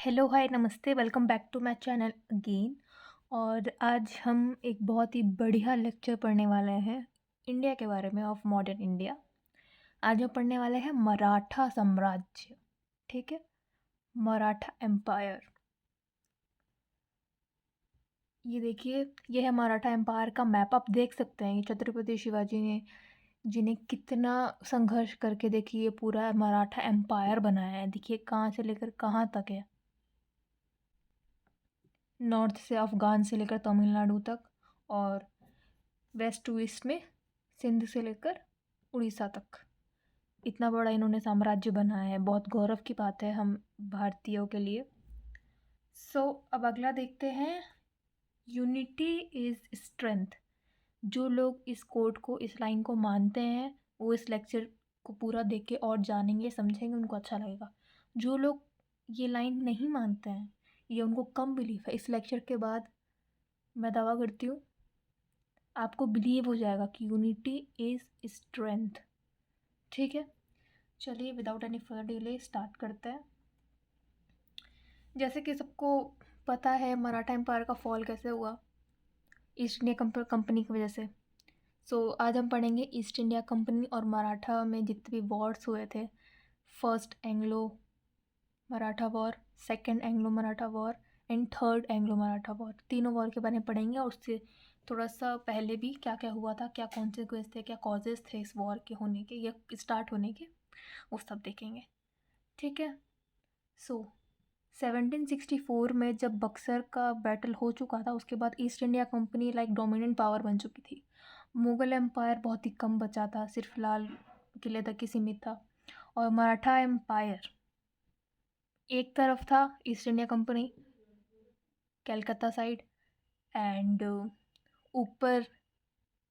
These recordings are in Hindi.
हेलो, हाय, नमस्ते, welcome back to my channel again. और आज हम एक बहुत ही बढ़िया लेक्चर पढ़ने वाले हैं इंडिया के बारे में, ऑफ मॉडर्न इंडिया। आज हम पढ़ने वाले हैं मराठा साम्राज्य। ठीक है, मराठा एम्पायर। ये देखिए, ये है मराठा एम्पायर का मैप। आप देख सकते हैं कि छत्रपति शिवाजी ने जिन्हें कितना संघर्ष करके देखिए पूरा मराठा एम्पायर बनाया है। देखिए कहाँ से लेकर कहाँ तक है। नॉर्थ से अफ़गान से लेकर तमिलनाडु तक, और वेस्ट टू ईस्ट में सिंध से लेकर उड़ीसा तक। इतना बड़ा इन्होंने साम्राज्य बनाया है, बहुत गौरव की बात है हम भारतीयों के लिए। अब अगला देखते हैं, यूनिटी इज़ स्ट्रेंथ। जो लोग इस कोट को, इस लाइन को मानते हैं, वो इस लेक्चर को पूरा देख के और जानेंगे, समझेंगे, उनको अच्छा लगेगा। जो लोग ये लाइन नहीं मानते हैं, ये उनको कम बिलीफ है, इस लेक्चर के बाद मैं दावा करती हूँ आपको बिलीव हो जाएगा कि यूनिटी इज़ स्ट्रेंथ। ठीक है, चलिए without any further delay start करते हैं। जैसे कि सबको पता है मराठा एम्पायर का फॉल कैसे हुआ, ईस्ट इंडिया कंपनी की वजह से। आज हम पढ़ेंगे ईस्ट इंडिया कंपनी और मराठा में जितने भी वॉर्स हुए थे। First Anglo Maratha war, second Anglo Maratha war and third Anglo Maratha war. तीनों वॉर के बारे में पढ़ेंगे, और उससे थोड़ा सा पहले भी क्या क्या हुआ था, क्या कॉन्सिक्वेंस थे, क्या कॉजेज़ थे इस वॉर के होने के या स्टार्ट होने के, वो सब देखेंगे। ठीक है। 1764 में जब बक्सर का बैटल हो चुका था, उसके बाद east India company like dominant power बन चुकी थी। मुग़ल एम्पायर बहुत ही कम बचा था, सिर्फ लाल किले तक ही सीमित था। और मराठा एम्पायर एक तरफ था, east India company Calcutta side, and ऊपर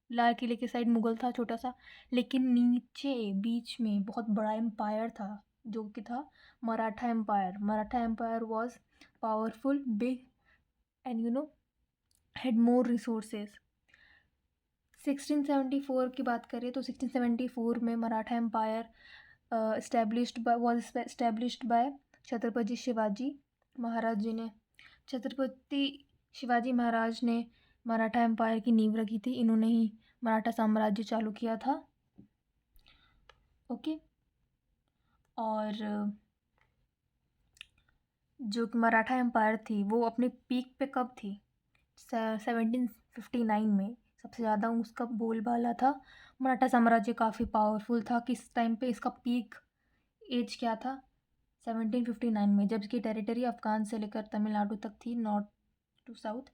लाल किले के साइड मुग़ल था छोटा सा, लेकिन नीचे बीच में बहुत बड़ा एम्पायर था जो कि था Maratha empire. Maratha empire was powerful, big, and had more resources. 1674 की बात करें तो 1674 में Maratha empire established by Chhatrapati Shivaji Maharaj ji ने। छत्रपति शिवाजी महाराज ने मराठा एम्पायर की नींव रखी थी, इन्होंने ही मराठा साम्राज्य चालू किया था। ओके। और जो मराठा एम्पायर थी वो अपने पीक पे कब थी? 1759 में सबसे ज़्यादा उसका बोलबाला था। मराठा साम्राज्य काफ़ी पावरफुल था। किस टाइम पे इसका पीक एज क्या था? 1759 में, जब इसकी टेरिटरी अफ़गान से लेकर तमिलनाडु तक थी, नॉर्थ टू साउथ,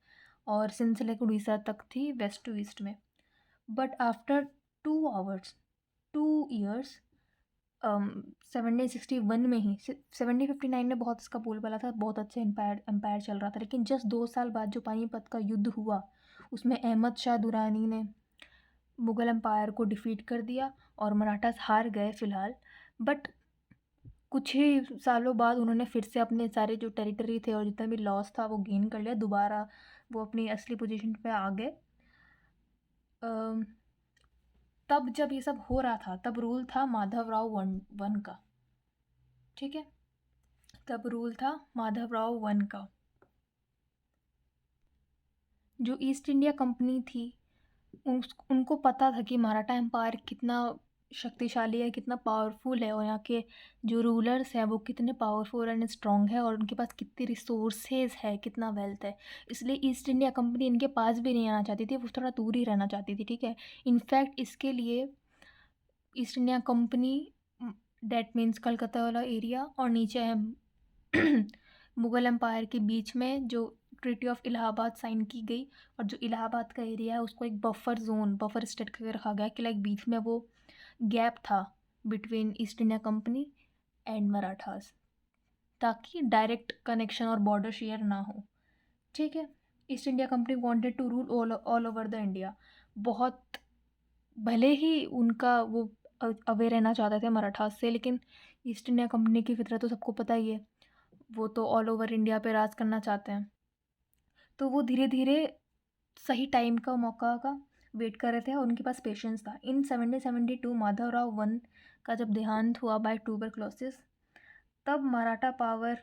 और सिंध से लेकर उड़ीसा तक थी, वेस्ट टू ईस्ट में। बट आफ्टर 2 years 1761 में ही, 1759 में बहुत इसका बोलबाला था, बहुत अच्छे एम्पायर चल रहा था। लेकिन जस्ट 2 साल बाद जो पानीपत का युद्ध हुआ, उसमें अहमद शाह दुरानी ने मुग़ल एम्पायर को डिफीट कर दिया और मराठास हार गए फ़िलहाल। बट कुछ ही सालों बाद उन्होंने फिर से अपने सारे जो टेरिटरी थे और जितना भी लॉस था वो गेन कर लिया, दोबारा वो अपनी असली पोजीशन पे आ गए। तब जब ये सब हो रहा था, तब रूल था माधवराव वन का। ठीक है, तब रूल था माधवराव वन का। जो ईस्ट इंडिया कंपनी थी, उनको पता था कि मराठा एम्पायर कितना शक्तिशाली है, कितना पावरफुल है, और यहाँ के जो रूलर्स हैं वो कितने पावरफुल एंड स्ट्रॉन्ग है, और उनके पास कितनी रिसोर्सेज है, कितना वेल्थ है। इसलिए ईस्ट इंडिया कंपनी इनके पास भी नहीं आना चाहती थी, वो थोड़ा दूर ही रहना चाहती थी। ठीक है, इनफैक्ट इसके लिए east India company, that means Calcutta वाला एरिया, और नीचे है मुग़ल एम्पायर के बीच में जो ट्रीटी ऑफ इलाहाबाद साइन की गई, और जो इलाहाबाद का एरिया है उसको एक बफर जोन, बफर स्टेट करके रखा गया कि लाइक बीच में वो गैप था between East India Company and Marathas, ताकि डायरेक्ट कनेक्शन और बॉर्डर शेयर ना हो। ठीक है, East India Company wanted to rule all over the India. बहुत, भले ही उनका वो अवे रहना चाहते थे मराठास से, लेकिन ईस्ट इंडिया कंपनी की फितरत तो सबको पता ही है, वो तो ऑल ओवर इंडिया पे राज करना चाहते हैं। तो वो धीरे धीरे सही टाइम का, मौका का वेट कर रहे थे, और उनके पास पेशेंस था। इन 1772 माधवराव वन का जब देहांत हुआ बाय ट्यूबरक्लोसिस, तब मराठा पावर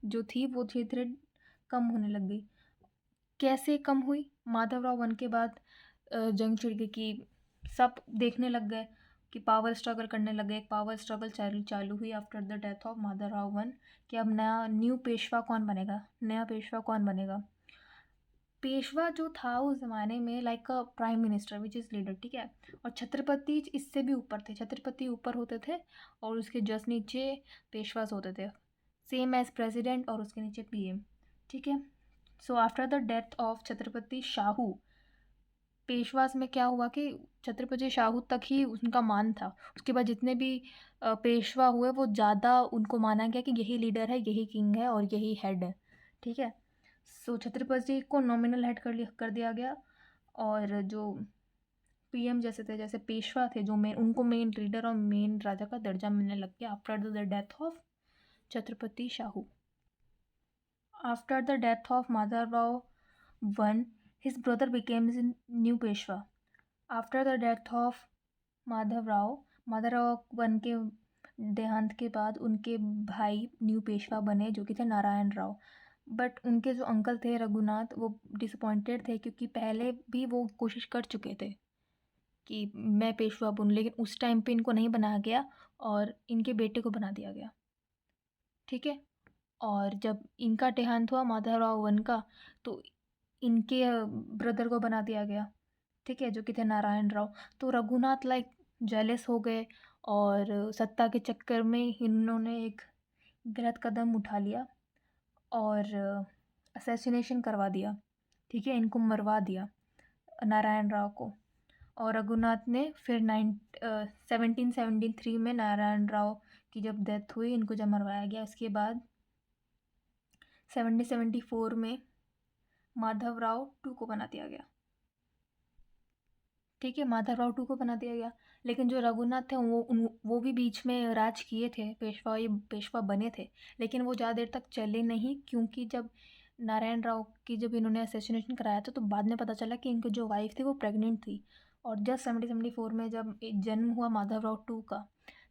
जो थी वो धीरे धीरे कम होने लग गई। कैसे कम हुई? माधवराव वन के बाद जंग छिड़ गई कि सब देखने लग गए कि पावर स्ट्रगल करने लग गए। एक पावर स्ट्रगल चालू हुई after the death of Madhavrao one कि अब न्यू पेशवा कौन बनेगा, नया पेशवा कौन बनेगा। पेशवा जो था उस ज़माने में like a prime minister which is leader, ठीक है। और छत्रपति इससे भी ऊपर थे, छत्रपति ऊपर होते थे और उसके जस्ट नीचे पेशवास होते थे, सेम एज प्रेसिडेंट और उसके नीचे पीएम, ठीक है। So after the death of Chhatrapati Shahu, Peshwas में क्या हुआ कि छत्रपति शाहू तक ही उनका मान था। उसके बाद जितने भी पेशवा हुए वो ज़्यादा उनको माना गया कि यही लीडर है, यही किंग है और यही हेड है, ठीक है। सो छत्रपति को नॉमिनल हेड कर दिया गया और जो पीएम जैसे थे, जैसे पेशवा थे जो मेन, उनको मेन लीडर और मेन राजा का दर्जा मिलने लग गया after the death of Chhatrapati Shahu. After the death of Madhavrao one, his brother became his new Peshwa. After the death of Madhavrao one के देहांत के बाद उनके भाई न्यू पेशवा बने जो कि थे नारायण राव। बट उनके जो अंकल थे रघुनाथ वो डिसअपॉइंटेड थे क्योंकि पहले भी वो कोशिश कर चुके थे कि मैं पेशवा बनूं, लेकिन उस टाइम पे इनको नहीं बनाया गया और इनके बेटे को बना दिया गया, ठीक है। और जब इनका देहांत हुआ माधवराव वन का तो इनके ब्रदर को बना दिया गया, ठीक है, जो कि थे नारायण राव। तो रघुनाथ लाइक जेलस हो गए और सत्ता के चक्कर में इन्होंने एक गलत कदम उठा लिया और असैसिनेशन करवा दिया, ठीक है, इनको मरवा दिया नारायण राव को। और रघुनाथ ने फिर 1773 में नारायण राव की जब डेथ हुई, इनको जब मरवाया गया, इसके बाद 1774 में माधवराव टू को बना दिया गया, ठीक है, माधवराव टू को बना दिया गया। लेकिन जो रघुनाथ थे वो भी बीच में राज किए थे, पेशवा बने थे, लेकिन वो ज़्यादा देर तक चले नहीं क्योंकि जब नारायण राव की जब इन्होंने असैसिनेशन कराया था तो बाद में पता चला कि इनकी जो वाइफ थी वो प्रेग्नेंट थी। और जस्ट 1774 में जब जन्म हुआ माधवराव टू का,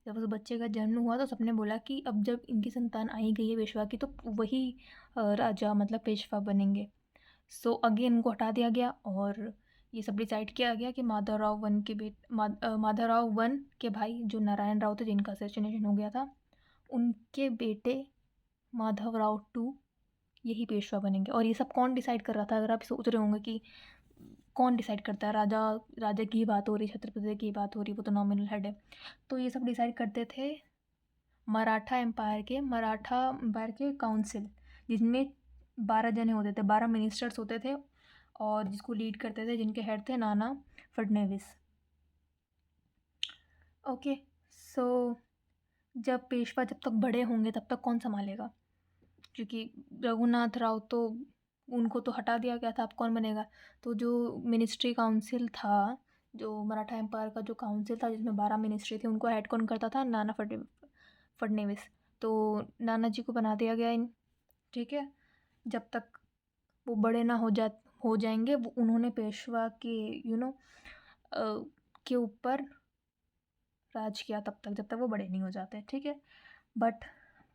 जब उस बच्चे का जन्म हुआ तो सबने बोला कि अब जब इनकी संतान आई गई है पेशवा की तो वही राजा मतलब पेशवा बनेंगे। सो अगेन उनको हटा दिया गया और ये सब डिसाइड किया गया कि माधवराव वन के भाई जो नारायण राव थे जिनका असैसिनेशन हो गया था, उनके बेटे माधवराव टू यही पेशवा बनेंगे। और ये सब कौन डिसाइड कर रहा था? अगर आप सोच रहे होंगे कि कौन डिसाइड करता है, राजा की बात हो रही, छत्रपति की बात हो रही, वो तो नॉमिनल हेड है। तो ये सब डिसाइड करते थे मराठा एम्पायर के काउंसिल, जिसमें 12 जने होते थे, 12 मिनिस्टर्स होते थे और जिसको लीड करते थे, जिनके हेड थे नाना फडणवीस। ओके, सो जब पेशवा जब तक बड़े होंगे तब तक कौन संभालेगा? क्योंकि रघुनाथ राव तो उनको तो हटा दिया गया था, अब कौन बनेगा? तो जो मिनिस्ट्री काउंसिल था, जो मराठा एम्पायर का जो काउंसिल था जिसमें 12 मिनिस्ट्री थी, उनको हेड कौन करता था? नाना फडणवीस। तो नाना जी को बना दिया गया ठीक है। जब तक वो बड़े ना हो जाएंगे वो उन्होंने पेशवा के के ऊपर राज किया तब तक जब तक वो बड़े नहीं हो जाते, ठीक है। बट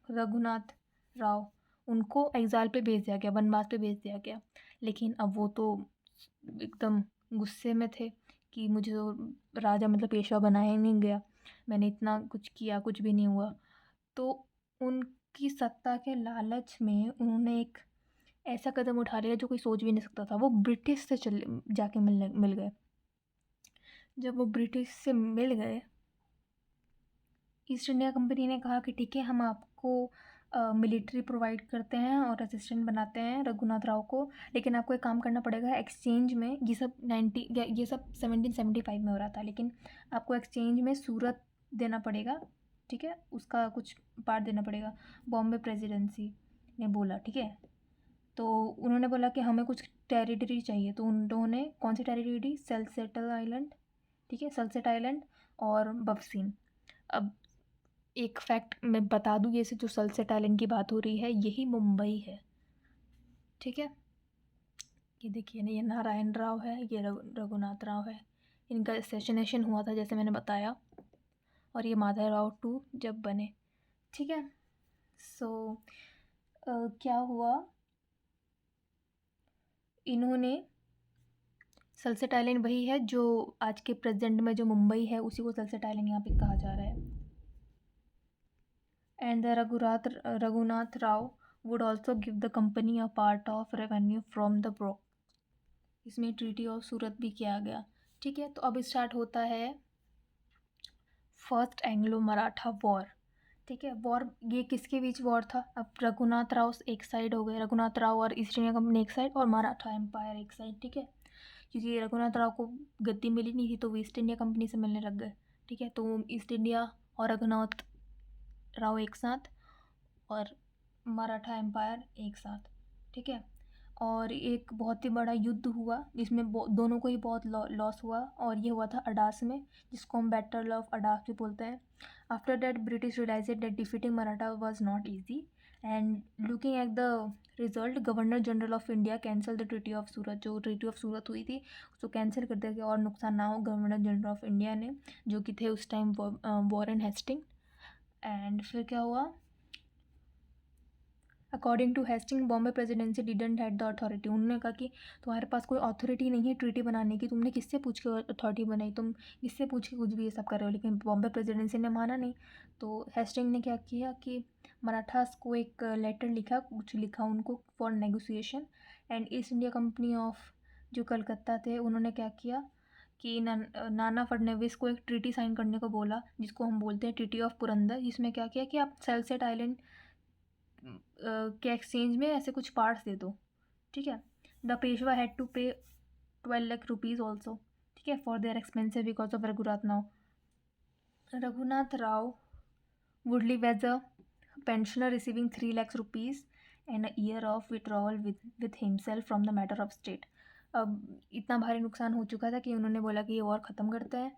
रघुनाथ राव उनको एग्जाल पे भेज दिया गया, वनवास पे भेज दिया गया। लेकिन अब वो तो एकदम गुस्से में थे कि मुझे तो राजा मतलब पेशवा बनाया ही नहीं गया, मैंने इतना कुछ किया, कुछ भी नहीं हुआ। तो उनकी सत्ता के लालच में उन्होंने एक ऐसा कदम उठा लिया जो कोई सोच भी नहीं सकता था। वो ब्रिटिश से जाके मिल गए। जब वो ब्रिटिश से मिल गए, ईस्ट इंडिया कंपनी ने कहा कि ठीक है, हम आपको मिलिट्री प्रोवाइड करते हैं और असिस्टेंट बनाते हैं रघुनाथ राव को, लेकिन आपको एक काम करना पड़ेगा एक्सचेंज में। ये सब 1775 में हो रहा था, लेकिन आपको एक्सचेंज में सूरत देना पड़ेगा, ठीक है, उसका कुछ पार्ट देना पड़ेगा। बॉम्बे प्रेसिडेंसी ने बोला ठीक है। तो उन्होंने बोला कि हमें कुछ टेरिटरी चाहिए, तो उन्होंने कौन सी टेरिटरी? सल्सेटल आइलैंड, ठीक है, सल्सेट आइलैंड और बवसीन। अब एक फैक्ट मैं बता दूँ, ये से जो सल्सेट आइलैंड की बात हो रही है यही मुंबई है, ठीक है। ये देखिए ना, ये नारायण राव है, ये रघुनाथ राव है, इनका असैसिनेशन हुआ था जैसे मैंने बताया, और ये माधवराव टू जब बने, ठीक है। सो क्या हुआ, इन्होंने सल्सेट आइलैंड वही है जो आज के प्रेजेंट में जो मुंबई है, उसी को सल्सेट आइलैंड यहाँ पे कहा जा रहा है। And the Raghunath Rao would also give the company a part of revenue from the bro. इसमें ट्रीटी ऑफ सूरत भी किया गया। ठीक है, तो अब स्टार्ट होता है फर्स्ट एंग्लो मराठा वॉर। ठीक है, वॉर ये किसके बीच वॉर था? अब रघुनाथ राव एक साइड हो गए, रघुनाथ राव और ईस्ट इंडिया कंपनी एक साइड और मराठा एम्पायर एक साइड। ठीक है, क्योंकि रघुनाथ राव को गद्दी मिली नहीं थी तो वो ईस्ट इंडिया कंपनी से मिलने लग गए। ठीक है, तो ईस्ट इंडिया और रघुनाथ राव एक साथ और मराठा एम्पायर एक साथ। ठीक है, और एक बहुत ही बड़ा युद्ध हुआ जिसमें दोनों को ही बहुत लॉस हुआ, और ये हुआ था अडास में, जिसको हम बैटल ऑफ अडास भी बोलते हैं। After that British realise that defeating Maratha was not easy, and looking at the result governor general of India cancel the treaty of Surat. जो ट्रीटी ऑफ सूरत हुई थी उसको कैंसिल कर दिया गया और नुकसान ना हो गवर्नर जनरल ऑफ इंडिया ने, जो कि थे उस टाइम वॉरेन हेस्टिंग। एंड फिर क्या हुआ, according to Hasting Bombay presidency didn't had the authority. उन्होंने कहा कि तुम्हारे पास कोई अथॉरिटी नहीं है ट्रीटी बनाने की, तुमने किससे पूछ के अथॉरिटी बनाई, तुम किससे पूछ के कुछ भी ये सब कर रहे हो। लेकिन बॉम्बे प्रेसिडेंसी ने माना नहीं, तो हेस्टिंग ने क्या किया कि मराठास को एक लेटर लिखा, कुछ लिखा उनको for negotiation. And East India company of जो कलकत्ता थे उन्होंने क्या किया कि नाना फडणवीस को एक ट्रीटी साइन करने को बोला, जिसको हम बोलते हैं ट्रीटी ऑफ पुरंदर, जिसमें क्या किया कि आप सल्सेट आइलैंड के एक्सचेंज में ऐसे कुछ पार्ट्स दे दो। ठीक है, द पेशवा हैड टू पे 12 लाख रुपीज़ ऑल्सो। ठीक है, for their expensive because of Raghunath Rao would live as a pensioner receiving 3 lakhs rupees and a year of withdrawal with himself from the matter of state. अब इतना भारी नुकसान हो चुका था कि उन्होंने बोला कि ये वॉर ख़त्म करते हैं,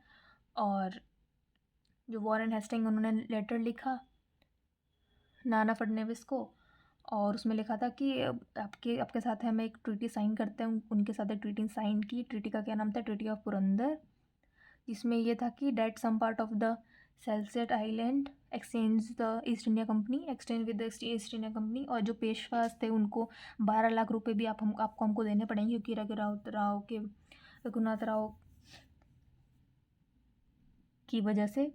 और जो वॉरेन हेस्टिंग उन्होंने लेटर लिखा नाना फडणवीस को, और उसमें लिखा था कि आपके आपके साथ हम एक ट्रीटी साइन करते हैं। उनके साथ एक ट्रीटी साइन की, ट्रीटी का क्या नाम था, ट्रीटी ऑफ पुरंदर, जिसमें ये था कि that some part of the Salsette island exchange the East India Company exchange with the East India Company, और जो पेशवास थे उनको 12 लाख रुपए भी आपको हमको देने पड़ेंगे, क्योंकि रघुनाथ राव की वजह से।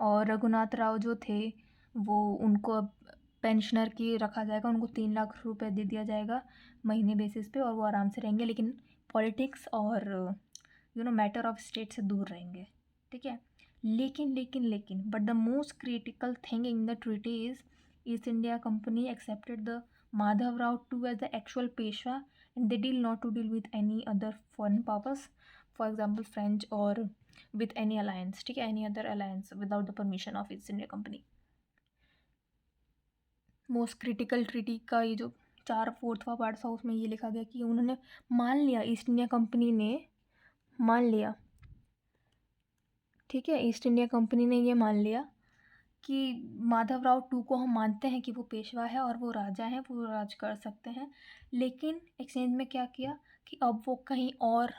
और रघुनाथ राव जो थे वो उनको अब पेंशनर की रखा जाएगा, उनको 3 लाख रुपए दे दिया जाएगा महीने बेसिस पे, और वो आराम से रहेंगे, लेकिन पॉलिटिक्स और मैटर ऑफ स्टेट से दूर रहेंगे। ठीक है, लेकिन but the most critical thing in the treaty is East India Company accepted the Madhav Rao two as the actual Peshwa, and they deal not to deal with any other foreign powers, for example French और with any alliance। ठीक है, any other alliance without the permission of east India company. Most critical treaty का ये जो 4/4वां पार्ट था उसमें ये लिखा गया कि उन्होंने मान लिया, ईस्ट इंडिया कंपनी ने मान लिया। ठीक है, ईस्ट इंडिया कंपनी ने ये मान लिया कि माधव राव टू को हम मानते हैं कि वो पेशवा है और वो राजा हैं, वो राज कर सकते हैं, लेकिन एक्सचेंज में क्या किया कि अब वो कहीं और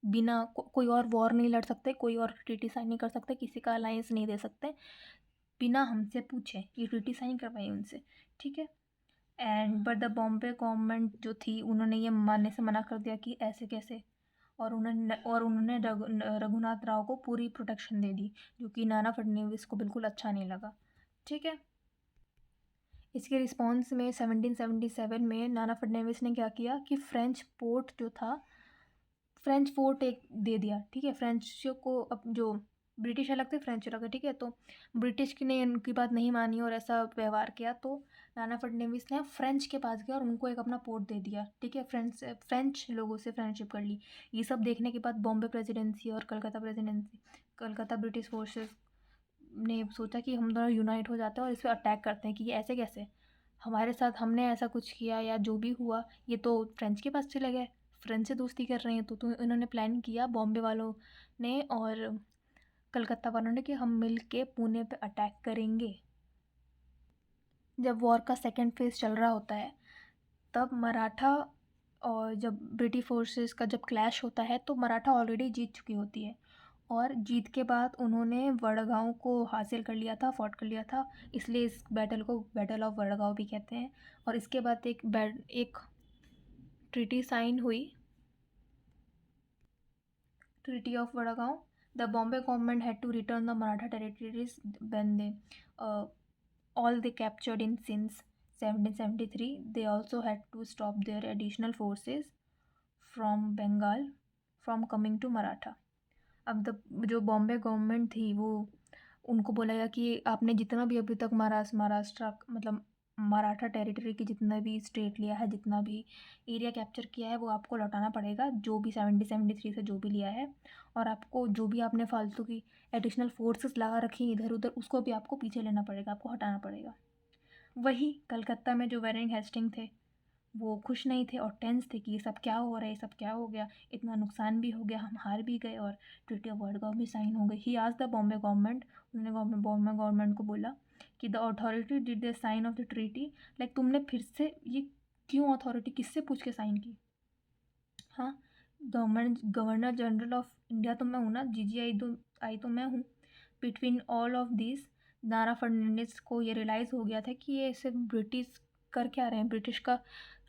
बिना कोई और वॉर नहीं लड़ सकते, कोई और ट्रीटी साइन नहीं कर सकते, किसी का अलायंस नहीं दे सकते बिना हमसे पूछे, ये ट्रीटी साइन करवाई उनसे। ठीक है, and but the Bombay government जो थी उन्होंने ये मानने से मना कर दिया कि ऐसे कैसे, और उन्होंने रघुनाथ राव को पूरी प्रोटेक्शन दे दी, जो कि नाना फडणवीस को बिल्कुल अच्छा नहीं लगा। ठीक है, इसके रिस्पॉन्स में 1777 में नाना फडणवीस ने क्या किया कि फ्रेंच पोर्ट जो था, फ्रेंच फोर्ट एक दे दिया। ठीक है, फ्रेंच को अब जो ब्रिटिश अलग थे फ्रेंच अलग है। ठीक है, तो ब्रिटिश की ने उनकी बात नहीं मानी और ऐसा व्यवहार किया, तो नाना फडणवीस ने फ्रेंच के पास गया और उनको एक अपना पोर्ट दे दिया। ठीक है, फ्रेंच लोगों से फ्रेंडशिप कर ली। ये सब देखने के बाद बॉम्बे प्रेसिडेंसी और कलकत्ता ब्रिटिश फोर्सेस ने सोचा कि हम दोनों यूनाइट हो जाते हैं और इस पर अटैक करते हैं कि ये ऐसे कैसे हमारे साथ, हमने ऐसा कुछ किया या जो भी हुआ ये तो फ्रेंच के पास चले गए, फ्रेंच से दोस्ती कर रहे हैं। तो इन्होंने प्लान किया बॉम्बे वालों ने और कलकत्ता वालों ने कि हम मिल के पुणे पे अटैक करेंगे। जब वॉर का सेकेंड फेज़ चल रहा होता है तब मराठा और जब ब्रिटिश फोर्सेस का जब क्लैश होता है तो मराठा ऑलरेडी जीत चुकी होती है, और जीत के बाद उन्होंने वडगांव को हासिल कर लिया था, फोर्ट कर लिया था, इसलिए इस बैटल को बैटल ऑफ वडगांव भी कहते हैं। और इसके बाद एक ट्रीटी साइन हुई, Treaty of Vadagaon. The Bombay government had to return the Maratha territories when all they captured in since 1773. They also had to stop their additional forces from Bengal from coming to Maratha. अब जो बॉम्बे गवर्नमेंट थी वो उनको बोला गया कि आपने जितना भी अभी तक महाराष्ट्र मतलब मराठा टेरिटरी की जितना भी स्टेट लिया है, जितना भी एरिया कैप्चर किया है, वो आपको लौटाना पड़ेगा, जो भी 1773 से जो भी लिया है। और आपको जो भी आपने फालतू की एडिशनल फोर्सेस लगा रखी इधर उधर, उसको भी आपको पीछे लेना पड़ेगा, आपको हटाना पड़ेगा। वही कलकत्ता में जो वेरिंग हेस्टिंग थे वो खुश नहीं थे और टेंस थे कि ये सब क्या हो रहा है, ये सब क्या हो गया, इतना नुकसान भी हो गया, हम हार भी गए और ट्रीटी ऑफ वडगांव भी साइन हो गई। ही आज द बॉम्बे गवर्नमेंट, उन्होंने बॉम्बे गवर्नमेंट को बोला कि the authority did the sign of the treaty, like तुमने फिर से ये क्यों, अथॉरिटी किससे पूछ के साइन की? हाँ, गवर्नर जनरल ऑफ इंडिया तो मैं हूँ ना, आई तो मैं हूँ। बिटवीन ऑल ऑफ दिस नारा फर्नांडिस को ये रियलाइज़ हो गया था कि ये सिर्फ ब्रिटिश कर क्या रहे हैं। ब्रिटिश का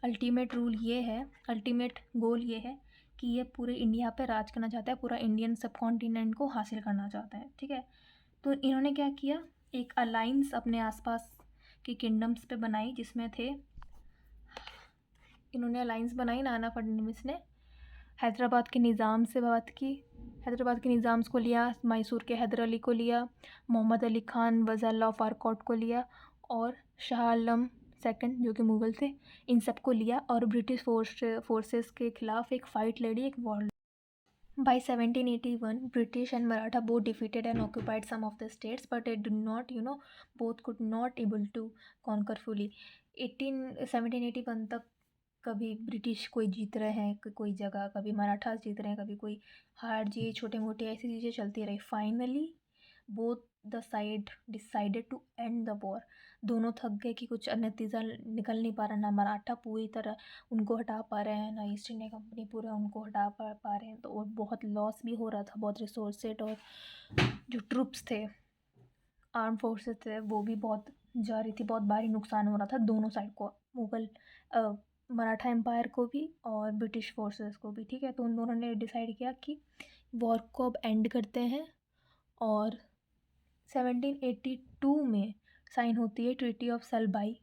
अल्टीमेट रूल ये है, अल्टीमेट गोल ये है कि ये पूरे इंडिया पे राज करना चाहता है, पूरा इंडियन सब कॉन्टिनेंट को हासिल करना चाहता है, ठीक है। तो इन्होंने क्या किया, एक अलाइंस अपने आसपास के किंगडम्स पे बनाई, जिसमें थे, इन्होंने अलाइंस बनाई, नाना फडणवीस ने हैदराबाद के निज़ाम से बात की, हैदराबाद के निज़ाम्स को लिया, मैसूर के हैदर अली को लिया, मोहम्मद अली ख़ान वज़ाल्ला ऑफ आरकोट को लिया और शाह आलम सेकंड जो कि मुग़ल थे, इन सब को लिया और ब्रिटिश फोर्सेस के ख़िलाफ़ एक फ़ाइट लड़ी, एक war. By 1781, British and Maratha both defeated and occupied some of the states, but they did not, both could not able to conquer fully. 1781 तक कभी ब्रिटिश कोई जीत रहे हैं कोई जगह, कभी मराठास जीत रहे हैं, कभी कोई हार जीत, छोटे मोटे ऐसी चीज़ें चलती रही। Finally both the side decided to end the war. दोनों थक गए कि कुछ नतीजा निकल नहीं पा रहा, ना मराठा पूरी तरह उनको हटा पा रहे हैं, ना ईस्ट इंडिया कंपनी पूरा उनको हटा पा रहे हैं। तो और बहुत लॉस भी हो रहा था, बहुत रिसोर्सेज और जो ट्रूप्स थे, आर्म फोर्सेस थे, वो भी बहुत जा रही थी, बहुत भारी नुकसान हो रहा था दोनों साइड को, मुग़ल मराठा एम्पायर को भी और ब्रिटिश फोर्सेस को भी, ठीक है। तो उन दोनों ने डिसाइड किया कि वॉर को अब एंड करते हैं और 1782 में साइन होती है ट्रीटी ऑफ सलबाई,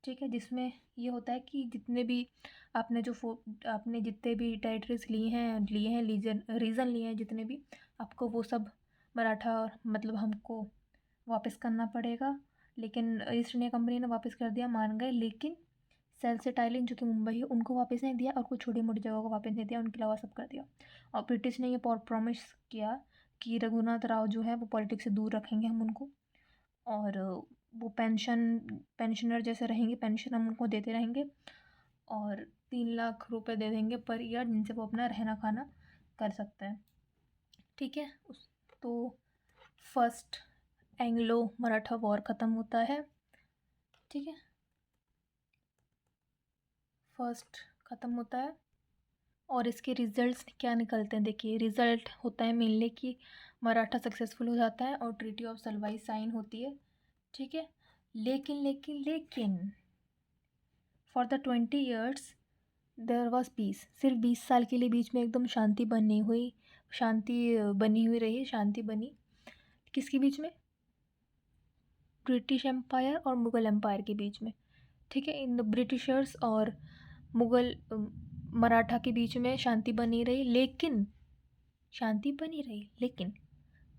ठीक है, जिसमें ये होता है कि जितने भी आपने जितने भी टेरिटरीज लिए हैं रीजन लिए हैं, जितने भी, आपको वो सब मराठा मतलब हमको वापस करना पड़ेगा। लेकिन ईस्ट इंडिया कंपनी ने वापस कर दिया, मान गए, लेकिन सेल्सियट आइलैंड जो कि मुंबई है उनको वापस नहीं दिया और कुछ छोटी मोटी जगहों को वापस नहीं दिया, उनके अलावा सब कर दिया। और ब्रिटिश ने ये प्रॉमिस किया कि रघुनाथ राव जो है वो पॉलिटिक्स से दूर रखेंगे हम उनको, और वो पेंशनर जैसे रहेंगे, पेंशन हम उनको देते रहेंगे और 3 लाख रुपए दे देंगे पर ईयर, जिनसे वो अपना रहना खाना कर सकते हैं, ठीक है। तो फर्स्ट एंग्लो मराठा वॉर ख़त्म होता है, ठीक है, फर्स्ट ख़त्म होता है। और इसके रिज़ल्ट्स क्या निकलते हैं, देखिए रिज़ल्ट होता है मेनली कि मराठा सक्सेसफुल हो जाता है और ट्रीटी ऑफ सलवाई साइन होती है, ठीक है। लेकिन for the 20 years there was peace. सिर्फ 20 साल के लिए बीच में एकदम शांति बनी हुई रही, शांति बनी किसके बीच में? ब्रिटिश एम्पायर और मुग़ल एम्पायर के बीच में, ठीक है। इन द ब्रिटिशर्स और मुग़ल मराठा के बीच में शांति बनी रही, लेकिन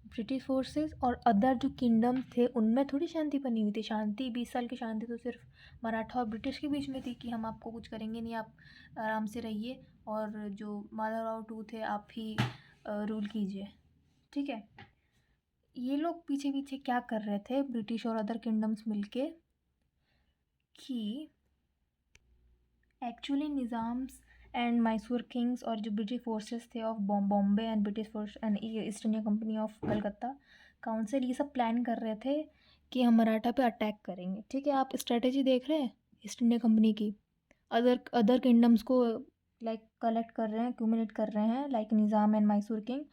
ब्रिटिश फोर्सेस और अदर जो किंगडम थे उनमें थोड़ी शांति बनी हुई थी। शांति 20 साल की शांति तो सिर्फ मराठा और ब्रिटिश के बीच में थी कि हम आपको कुछ करेंगे नहीं, आप आराम से रहिए और जो माधवराव टू थे आप ही रूल कीजिए, ठीक है। ये लोग पीछे पीछे क्या कर रहे थे ब्रिटिश और अदर किंगडम्स मिलके कि actually Nizam's and Mysore Kings और जो ब्रिटिश फोर्सेस थे of Bombay and British force and East India company of Calcutta council ये सब प्लान कर रहे थे कि हम मराठा पे अटैक करेंगे, ठीक है। आप स्ट्रेटजी देख रहे हैं ईस्ट इंडिया कंपनी की, अदर किंगडम्स को लाइक कलेक्ट कर रहे हैं, एक्यूमुलेट कर रहे हैं, like Nizam and Mysore king,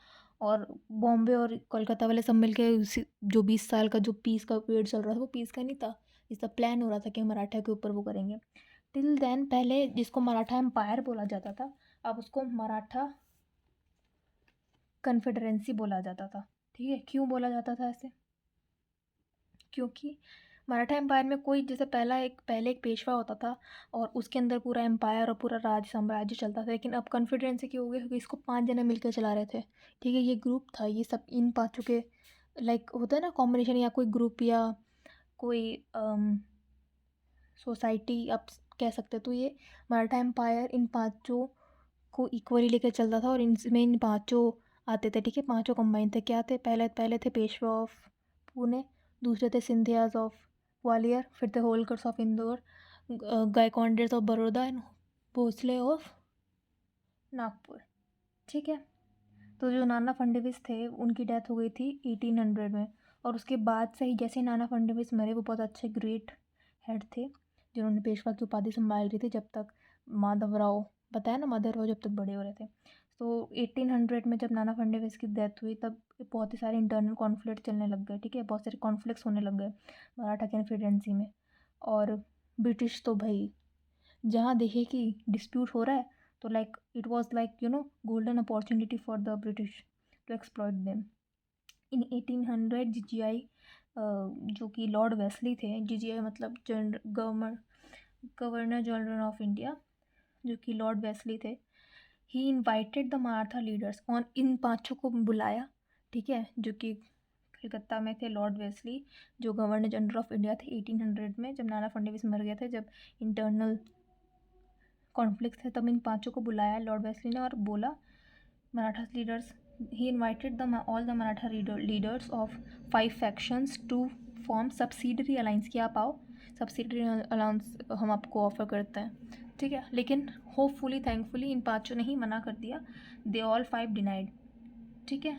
और बॉम्बे और कोलकाता वाले सब मिलके जो 20 साल का जो पीस का पीरियड चल रहा था वो पीस का नहीं था, इसका प्लान हो रहा था कि मराठा के ऊपर वो करेंगे। टिल देन पहले जिसको मराठा एम्पायर बोला जाता था, अब उसको मराठा कन्फेडरेंसी बोला जाता था। ठीक है, क्यों बोला जाता था ऐसे? क्योंकि मराठा एम्पायर में कोई जैसे पहले एक पेशवा होता था और उसके अंदर पूरा एम्पायर और पूरा राज साम्राज्य चलता था, लेकिन अब कन्फेडरेंसी क्यों हो गई? क्योंकि इसको 5 जने मिलकर चला रहे थे। ठीक है, ये ग्रुप था, ये सब इन पाँचों के लाइक होता है ना कॉम्बिनेशन, या कोई ग्रुप या कोई सोसाइटी आप कह सकते हो। तो ये मराठा एम्पायर इन पाँचों को इक्वली लेकर चलता था और इनमें इन पाँचों आते थे। ठीक है, पाँचों कंबाइन थे। क्या थे? पहले पहले थे पेशवा ऑफ पुणे, दूसरे थे सिंधियाज ऑफ ग्वालियर, फिर थे होलकर्स ऑफ इंदौर, गायकवाड़ियर्स of Baroda and Bhonsle of Nagpur. ठीक है, तो जो नाना फडणवीस थे उनकी डेथ हो गई थी 1800 में, और उसके बाद से ही जैसे ही नाना फडणवीस मरे, वो बहुत अच्छे ग्रेट हेड थे जिन्होंने पेशवा की उपाधि संभाल रही थी जब तक माधवराव, बताया ना, माधवराव जब तक बड़े हो रहे थे। तो 1800 में जब नाना फडणवीस की डेथ हुई तब बहुत ही सारे इंटरनल कॉन्फ्लिक्ट चलने लग गए। ठीक है, बहुत सारे कॉन्फ्लिक्ट्स होने लग गए मराठा कन्फेडरेंसी में। और ब्रिटिश तो भाई जहाँ देखे कि डिस्प्यूट हो रहा है, तो like it was like golden opportunity for the British to exploit them. In 1800 GGI, जो कि लॉर्ड वेस्ली थे, जीजीआई मतलब गवर्नर जनरल ऑफ इंडिया, जो कि लॉर्ड वेस्ली थे, he invited the Maratha leaders on, इन पाँचों को बुलाया। ठीक है, जो कि कलकत्ता में थे लॉर्ड वेस्ली, जो गवर्नर जनरल ऑफ इंडिया थे 1800 में, जब नाना फडणवीस मर गए थे, जब इंटरनल कॉन्फ्लिक्ट थे, तब इन पाँचों को बुलाया लॉर्ड वेस्ली ने और बोला Maratha leaders, he invited all the Maratha leaders of 5 factions to form subsidiary alliance, कि आप आओ, सब्सिडरी अलाउंस हम आपको ऑफर करते हैं। ठीक है, लेकिन होपफुली थैंकफुली इन पाँचों ने ही मना कर दिया, दे ऑल 5 डिनाइड। ठीक है,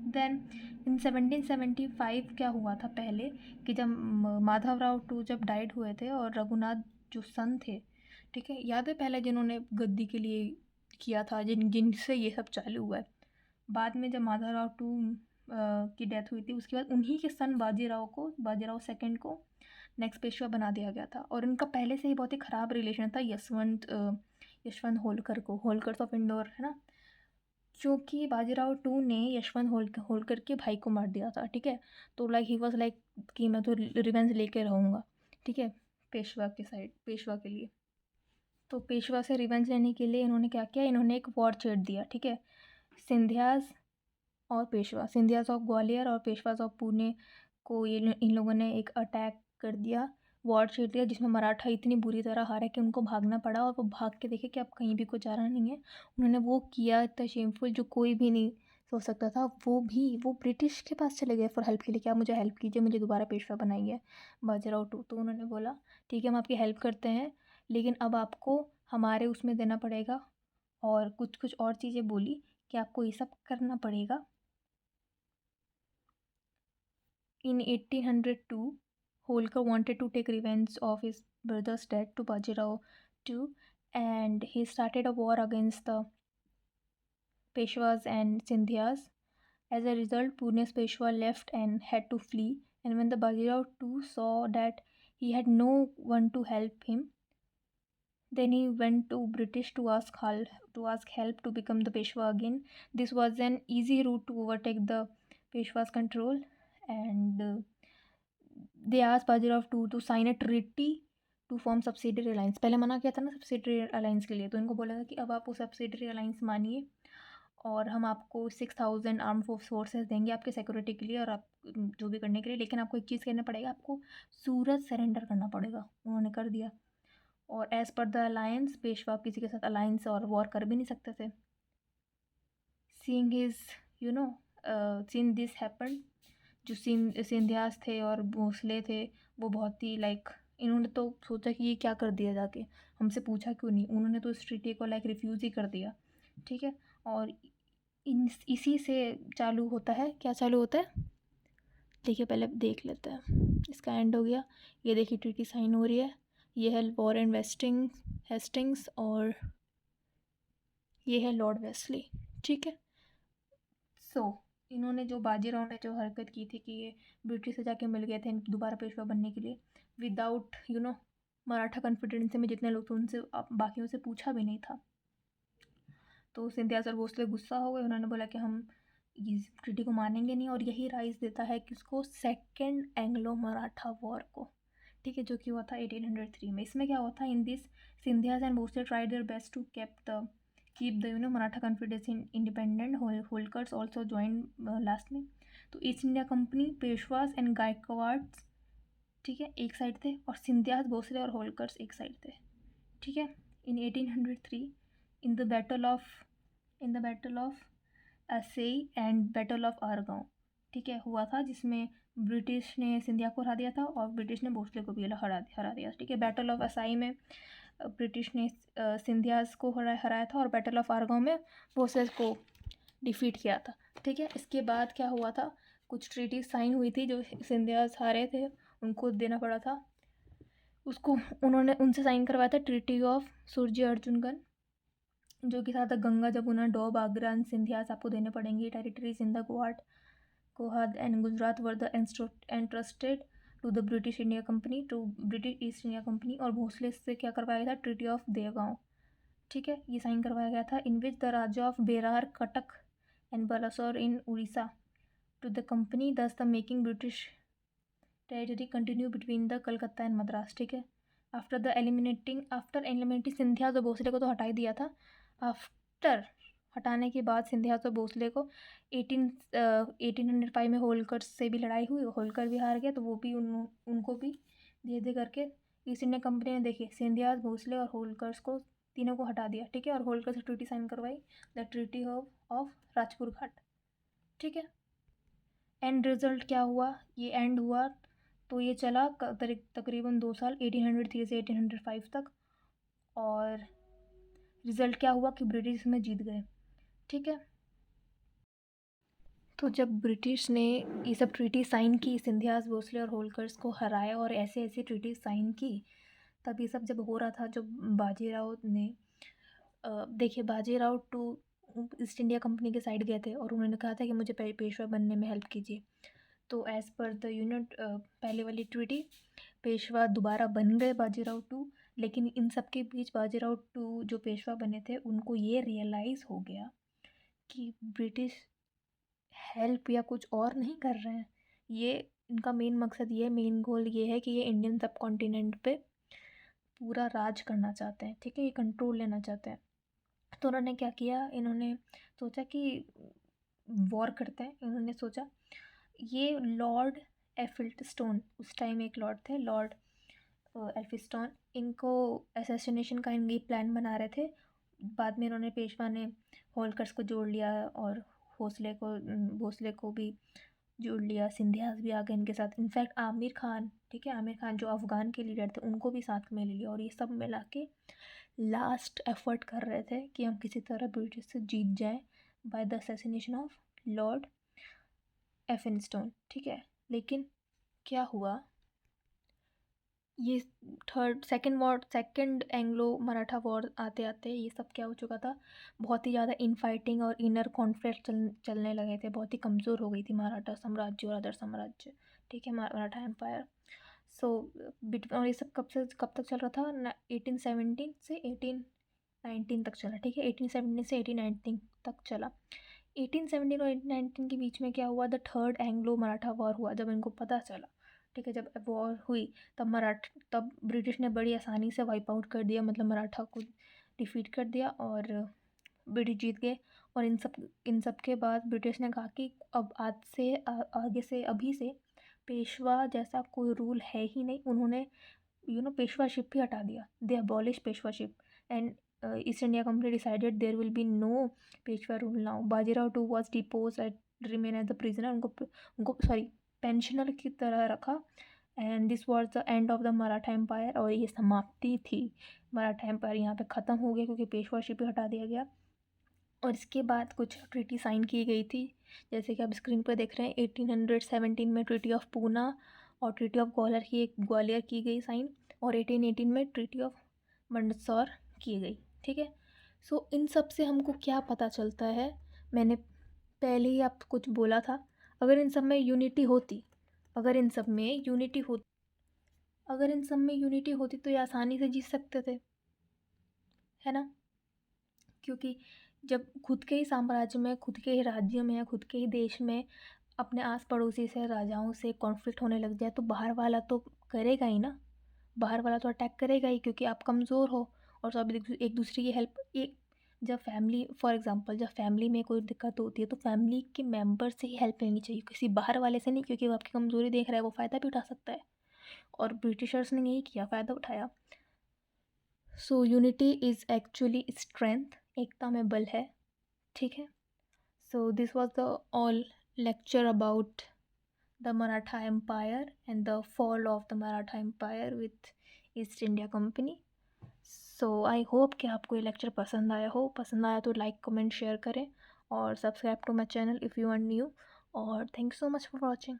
देन इन 1775 क्या हुआ था पहले, कि जब माधवराव टू जब डाइड हुए थे और रघुनाथ जो सन थे, ठीक है, याद है पहले जिन्होंने गद्दी के लिए किया था, जिनसे ये सब चालू हुआ है। बाद में जब माधवराव टू की डेथ हुई थी, उसके बाद उन्हीं के सन बाजीराव सेकंड को नेक्स्ट पेशवा बना दिया गया था। और इनका पहले से ही बहुत ही ख़राब रिलेशन था यशवंत होलकर को, होलकर्स ऑफ इंदौर, है ना, क्योंकि बाजीराव टू ने यशवंत होलकर के भाई को मार दिया था। ठीक है, तो लाइक ही वॉज लाइक कि मैं तो रिवेंज लेके रहूँगा। ठीक है, पेशवा के लिए। तो पेशवा से रिवेंज लेने के लिए इन्होंने क्या किया, इन्होंने एक वॉर छेड़ दिया। ठीक है, सिंधियाज और पेशवा, सिंधियाज ऑफ ग्वालियर और पेशवाज ऑफ पुणे को ये इन लोगों ने एक अटैक कर दिया, वॉर छेड़ दिया, जिसमें मराठा इतनी बुरी तरह हारे कि उनको भागना पड़ा, और वो भाग के देखे कि अब कहीं भी कोई चारा नहीं है। उन्होंने वो किया इतना शेमफुल जो कोई भी नहीं सोच सकता था। वो ब्रिटिश के पास चले गए फॉर हेल्प के लिए, क्या मुझे हेल्प कीजिए, मुझे दोबारा पेशवा बनाइए बाजीराव टू। तो उन्होंने बोला ठीक है, हम आपकी हेल्प करते हैं, लेकिन अब आपको हमारे उसमें देना पड़ेगा, और कुछ कुछ और चीज़ें बोली कि आपको ये सब करना पड़ेगा। In 1802, Holkar wanted to take revenge of his brother's death to Bajirao too, and he started a war against the Peshwas and Sindhyas. As a result, Pune's Peshwa left and had to flee, and when the Bajirao too saw that he had no one to help him, then he went to British to ask help to become the Peshwa again. This was an easy route to overtake the Peshwa's control, and they asked Bajirao to sign a treaty to form subsidiary alliance. पहले मना किया था ना सब्सिडरी अलाइंस के लिए, तो इनको बोला था कि अब आप वो सब्सिडरी अलाइंस मानिए और हम आपको 6000 आर्म फोर्सेस देंगे आपके सिक्योरिटी के लिए और आप जो भी करने के लिए, लेकिन आपको एक चीज़ करना पड़ेगा, आपको सूरत सरेंडर करना पड़ेगा। उन्होंने कर दिया, और as per the alliance Peshwa किसी के साथ अलायंस और वॉर कर भी नहीं सकते थे। Seeing his seen this happen, जो सिंधियास थे और भोसले थे, वो बहुत ही लाइक, इन्होंने तो सोचा कि ये क्या कर दिया जाके, हमसे पूछा क्यों नहीं, उन्होंने तो इस ट्रीटी को लाइक रिफ्यूज़ ही कर दिया। ठीक है, और इसी से चालू होता है, क्या चालू होता है देखिए, पहले देख लेते हैं। इसका एंड हो गया, ये देखिए ट्रीटी साइन हो रही है, ये है वॉरेन हेस्टिंग्स और ये है लॉर्ड वेस्ली। ठीक है, सो इन्होंने जो बाजीराव ने जो हरकत की थी कि ये ब्रिटिश से जाके मिल गए थे दोबारा पेशवा बनने के लिए विदाउट मराठा कॉन्फिडेंसी में जितने लोग थे उनसे बाकियों से पूछा भी नहीं था। तो सिंधिया सर भोसले गुस्सा हो गए, उन्होंने बोला कि हम इस ट्रीटी को मानेंगे नहीं, और यही राइज देता है किसको, सेकेंड एंग्लो मराठा वॉर को, ठीक है, जो कि हुआ था 1803 में। इसमें क्या हुआ था, in this Scindias and Bhosle tried their best to keep the Maratha confidence independent. Holkars also join last में। तो East India Company, Peshwas and Gaekwads, ठीक है, एक साइड थे, और सिंधियाज, भोसले और होलकर्स एक साइड थे, ठीक है। In 1803 in the battle of Assaye and battle of Argaon, ठीक है, हुआ था, जिसमें ब्रिटिश ने सिंधिया को हरा दिया था और ब्रिटिश ने भोसले को भी हरा दिया, ठीक है। बैटल ऑफ असाई में ब्रिटिश ने सिंधियाज को हराया था, और बैटल ऑफ आरगांव में भोसले को डिफीट किया था, ठीक है। इसके बाद क्या हुआ था, कुछ ट्रीटी साइन हुई थी, जो सिंधियाज हारे थे उनको देना पड़ा था, उसको उन्होंने उनसे साइन करवाया था, ट्रीटी ऑफ सुरजी अर्जुनगंज, जो कि था गंगा जमुना डोब आगरा एंड सिंधियास आपको देने पड़ेंगे। Territories in the Gohad and Gujarat were the entrusted to the British India company, to British East India Company. और भोसले से क्या करवाया गया था, ट्रीटी ऑफ देवगांव, ठीक है, ये साइन करवाया गया था, in which the raja of Berar, Cuttack and Balasore in Orissa to the company, thus the making British territory continue between the Calcutta and Madras, ठीक है। आफ्टर एलिमिनेटिंग सिंधिया और भोसले को तो हटा ही दिया था। आफ्टर हटाने के बाद सिंधिया और भोसले को 1805 में होलकर से भी लड़ाई हुई, होलकर भी हार गया, तो वो भी उनको भी धीरे धीरे करके ईस्ट इंडिया कंपनी ने, देखिए, सिंधिया, भोसले और होलकर्स को तीनों को हटा दिया, ठीक है, और होलकर से ट्रीटी साइन करवाई, द ट्रीटी ऑफ राजपुर घाट, ठीक है। एंड रिजल्ट क्या हुआ, ये एंड हुआ तो ये चला तकरीबन 2 साल, 1803 से 1805 तक, और रिजल्ट क्या हुआ कि ब्रिटिश में जीत गए, ठीक है। तो जब ब्रिटिश ने ये सब ट्रीटी साइन की, सिंधियाज, भोसले और होलकर्स को हराया और ऐसे ऐसे ट्रीटी साइन की, तब ये सब जब हो रहा था, जो बाजीराव ने देखिए, Bajirao two East India Company के साइड गए थे और उन्होंने कहा था कि मुझे पेशवा बनने में हेल्प कीजिए। तो एज़ पर द यूनिट पहले वाली ट्रीटी, पेशवा दोबारा बन गए बाजीराव टू, लेकिन इन सब के बीच बाजीराव टू जो पेशवा बने थे उनको ये रियलाइज़ हो गया कि ब्रिटिश हेल्प या कुछ और नहीं कर रहे हैं, ये इनका मेन मकसद, ये मेन गोल ये है कि ये इंडियन सब कॉन्टिनेंट पे पूरा राज करना चाहते हैं, ठीक है, ये कंट्रोल लेना चाहते हैं। तो उन्होंने क्या किया, इन्होंने सोचा कि वॉर करते हैं। इन्होंने सोचा, ये लॉर्ड एफिल्टस्टोन, उस टाइम एक लॉर्ड थे, लॉर्ड एल्फिस्टोन, इनको असैसिनेशन का इनकी प्लान बना रहे थे। बाद में इन्होंने, पेशवा ने होलकर्स को जोड़ लिया और भोसले को भी जोड़ लिया, सिंधियाज भी आ गए इनके साथ, इनफैक्ट आमिर खान, ठीक है, आमिर खान जो अफ़गान के लीडर थे उनको भी साथ में ले लिया, और ये सब मिला के लास्ट एफर्ट कर रहे थे कि हम किसी तरह ब्रिटिश से जीत जाएं by the assassination of Lord Elphinstone, ठीक है। लेकिन क्या हुआ, ये सेकेंड एंग्लो मराठा वॉर आते आते ये सब क्या हो चुका था, बहुत ही ज़्यादा इनफाइटिंग और इनर कॉन्फ्लिक्ट चलने लगे थे, बहुत ही कमज़ोर हो गई थी मराठा साम्राज्य और अदर साम्राज्य, ठीक है, मराठा एम्पायर। सो और ये सब कब तक चल रहा था, 1817 से 1819 तक चला, ठीक है, 1817 से 1819 तक चला। 1817 और 1819 के बीच में क्या हुआ, the third Anglo Maratha war हुआ, जब इनको पता चला, ठीक है, जब वॉर हुई तब ब्रिटिश ने बड़ी आसानी से वाइप आउट कर दिया, मतलब मराठा को डिफीट कर दिया और ब्रिटिश जीत गए। और इन सब के बाद ब्रिटिश ने कहा कि अब आज से आगे से अभी से पेशवा जैसा कोई रूल है ही नहीं। उन्होंने पेशवाशिप भी हटा दिया, they abolish Peshwaship and East India Company decided there will be no Peshwa rule now. Bajirao two was depose at remain as the prisoner, उनको सॉरी पेंशनर की तरह रखा। And this was the end of the Maratha empire, और ये समाप्ति थी, मराठा एम्पायर यहाँ पे ख़त्म हो गया क्योंकि पेशवाशिप ही हटा दिया गया। और इसके बाद कुछ ट्रीटी साइन की गई थी, जैसे कि आप स्क्रीन पर देख रहे हैं, 1817 में ट्रीटी ऑफ पूना और ट्रीटी ऑफ ग्वालियर की गई साइन, और 1818 में ट्रीटी ऑफ मंदसौर की गई, ठीक है। सो इन सब से हमको क्या पता चलता है, मैंने पहले ही आप कुछ बोला था, अगर इन सब में यूनिटी होती अगर इन सब में यूनिटी होती अगर इन सब में यूनिटी होती तो ये आसानी से जीत सकते थे, है ना? क्योंकि जब खुद के ही साम्राज्य में, खुद के ही राज्य में या खुद के ही देश में अपने आस पड़ोसी से, राजाओं से कॉन्फ्लिक्ट होने लग जाए तो बाहर वाला तो करेगा ही ना। बाहर वाला तो अटैक करेगा ही, क्योंकि आप कमज़ोर हो और सब एक दूसरे की हेल्प एक जब फैमिली फॉर एग्जांपल जब फैमिली में कोई दिक्कत होती है तो फैमिली के मेंबर से ही हेल्प लेनी चाहिए, किसी बाहर वाले से नहीं, क्योंकि वो आपकी कमज़ोरी देख रहा है, वो फ़ायदा भी उठा सकता है। और ब्रिटिशर्स ने यही किया, फ़ायदा उठाया। So unity is actually strength, एकता में बल है, ठीक है। So this was the all lecture about the Maratha empire and the fall of the Maratha empire with East India Company. So I hope कि आपको ये लेक्चर पसंद आया हो। पसंद आया तो लाइक कमेंट शेयर करें और subscribe to my channel if you are new. और thank you so much for watching.